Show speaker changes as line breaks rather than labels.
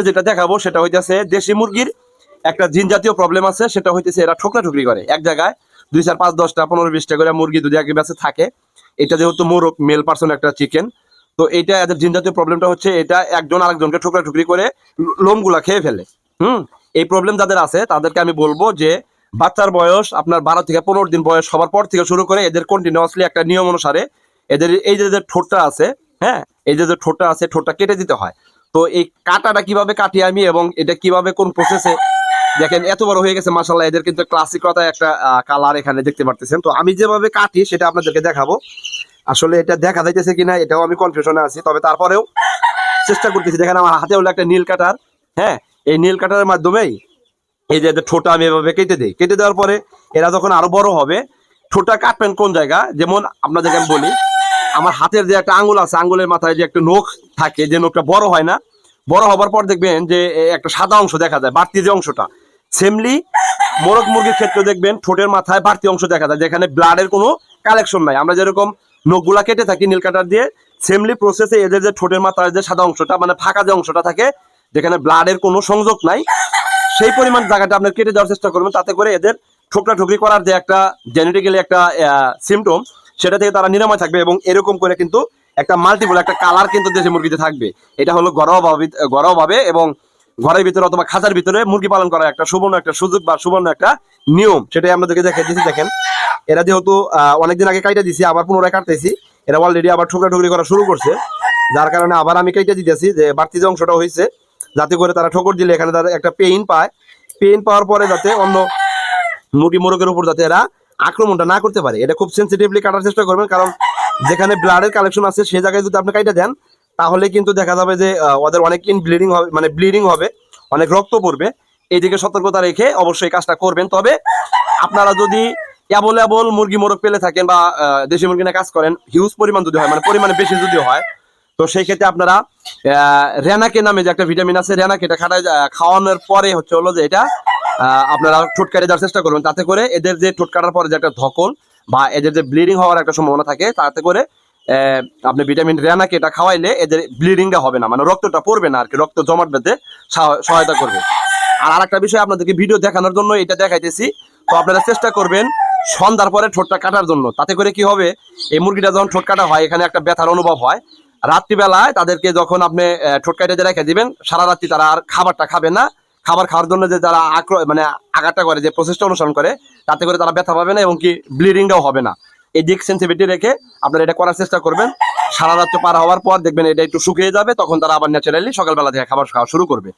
যেটা দেখাবো সেটা হইতেছে দেশি মুরগির একটা জিন জাতীয় প্রবলেম আছে, সেটা হইতেছে এরা ঠোকরা ঠুকরি করে এক জায়গায় 2, 4, 5, 10টা 15, 20টা করে মুরগি যদি একই ব্যাচে থাকে। এটা যেহেতু মোরগ মেল পার্সন একটা চিকেন, তো এটা এদের জিন জাতীয় প্রবলেমটা হচ্ছে এটা একজন আরেকজনকে ঠোকরা ঠুকরি করে লোমগুলা খেয়ে ফেলে। এই প্রবলেম যাদের আছে তাদেরকে আমি বলবো যে বাচ্চার বয়স আপনার 12 থেকে 15 দিন বয়স হবার পর থেকে শুরু করে এদের কন্টিনিউয়াসলি একটা নিয়ম অনুসারে এদের এই যে ঠোঁটটা আছে, হ্যাঁ, এই যে ঠোঁটটা আছে, ঠোঁটটা কেটে দিতে হয়। তো এই কাটাটা কিভাবে কাটি আমি এবং এটা কিভাবে কোন প্রসেসে, দেখেন এত বড় হয়ে গেছে মাশাআল্লাহ, এদের কিন্তু ক্লাসিকতা একটা কালার এখানে দেখতে পারতেছেন। তো আমি যেভাবে কাটি সেটা আপনাদেরকে দেখাবো। আসলে এটা দেখা যাইতেছে কিনা এটাও আমি কনফিউশনে আছি, তবে তারপরেও চেষ্টা করতেছি। দেখেন আমার হাতে হলো একটা নীল কাটার, হ্যাঁ, এই নীল কাটারের মাধ্যমেই এই যে ঠোঁটা আমি এভাবে কেটে দিই। কেটে দেওয়ার পরে এরা যখন আরো বড় হবে, ঠোঁটা কাটবেন কোন জায়গা, যেমন আপনাদেরকে আমি বলি, আমার হাতের যে একটা আঙ্গুল আছে, আঙ্গুলের মাথায় যে একটা নখ থাকে, যে নখটা বড় হয় না, বড় হবার পর দেখবেন যে একটা সাদা অংশ দেখা যায়, বাড়তি যে অংশটা। সেমলি মোরগ মুরগির ক্ষেত্রে দেখবেন ঠোঁটের মাথায় বাড়তি অংশ দেখা যায়, যেখানে ব্লাডের কোনো কালেকশন নাই। আমরা যেরকম নখগুলা কেটে থাকি নীল কাটার দিয়ে, সেমলি প্রসেসে এদের যে ঠোঁটের মাথায় যে সাদা অংশটা, মানে ফাঁকা যে অংশটা থাকে, যেখানে ব্লাডের কোনো সংযোগ নাই, সেই পরিমাণ জায়গাটা আপনার কেটে দেওয়ার চেষ্টা করবেন। তাতে করে এদের ঠোকরা ঠুকরি করার যে একটা জেনেটিক্যালি একটা সিমটম, সেটা থেকে তারা নিরাময় থাকবে। এবং এরকম করে কিন্তু একটা মাল্টিপল একটা কালার কিন্তু দেশি মুরগিতে থাকবে। এটা হলো ঘরোয়াভাবে এবং ঘরের ভিতরে অথবা খাঁচার ভিতরে মুরগি পালন করার একটা সুবর্ণ একটা সুযোগ বা সুবর্ণ একটা নিয়ম, সেটাই আপনাদেরকে দেখাই দিচ্ছি। দেখেন এরা যেহেতু অনেকদিন আগে কাইটা দিছি, আবার পুনরায় কাটতেছি, এরা অলরেডি আবার ঠুকরা ঠুকরি করা শুরু করছে, যার কারণে আবার আমি কাইটা দিতেছি যে বাড়তি যে অংশটা হয়েছে, যাতে করে তারা ঠোকর দিলে এখানে তারা একটা পেইন পায়। পেইন পাওয়ার পরে যাতে অন্য মোরগের উপর যাতে এরা আক্রমণটা না করতে পারে, এটা খুব সেন্সিটিভলি কাটার চেষ্টা করবেন। কারণ যেখানে ব্লাডের কালেকশন আছে সেই জায়গায় যদি আপনি কাইটা দেন, তাহলে কিন্তু দেখা যাবে যে ওদের অনেক ব্লিডিং হবে, মানে ব্লিডিং হবে, অনেক রক্ত পড়বে। এইদিকে সতর্কতা রেখে অবশ্যই কাজটা করবেন। তবে আপনারা যদি অ্যাভেলেবল মুরগি মোরগ পেলে থাকেন বা দেশি মুরগি নিয়ে কাজ করেন, হিউজ পরিমাণ যদি হয়, মানে পরিমাণে বেশি যদি হয়, তো সেই ক্ষেত্রে আপনারা রেনাকে নামে যে একটা ভিটামিন আছে, রেনাকে এটা খাওয়ানোর পরে হচ্ছে হলো যে এটা আপনারা ঠোঁট কেটে দেওয়ার চেষ্টা করবেন। তাতে করে এদের যে ঠোঁট কাটার পরে যে একটা ধকল বা এদের যে ব্লিডিং হওয়ার একটা সম্ভাবনা থাকে, তাতে করে আপনি ভিটামিন রেনাকে এটা খাওয়াইলে এদের ব্লিডিংটা হবে না, মানে রক্তটা পড়বে না আর কি, রক্ত জমাট বেঁধে সহায়তা করবে। আর আরেকটা বিষয় আপনাদেরকে ভিডিও দেখানোর জন্য এটা দেখাইতেছি, তো আপনারা চেষ্টা করবেন সন্ধ্যার পরে ঠোঁটটা কাটার জন্য। তাতে করে কি হবে, এই মুরগিটা যখন ঠোঁট কাটা হয় এখানে একটা ব্যথার অনুভব হয়। রাত্রিবেলায় তাদেরকে যখন আপনি ঠোঁট কেটে রেখে দিবেন, সারা রাত্রি তারা আর খাবারটা খাবে না। খাবার খাওয়ার জন্য যে তারা মানে আঘাতটা করে, যে প্রসেসটা অনুসরণ করে, তাতে করে তারা ব্যথা পাবে না এবং কি ব্লিডিংটাও হবে না। এই দিক সেন্সিটিভিটি রেখে আপনারা এটা করার চেষ্টা করবেন। সারা রাত্রি পার হওয়ার পর দেখবেন এটা একটু শুকিয়ে যাবে, তখন তারা আবার ন্যাচারালি সকালবেলা থেকে খাবার খাওয়া শুরু করবে।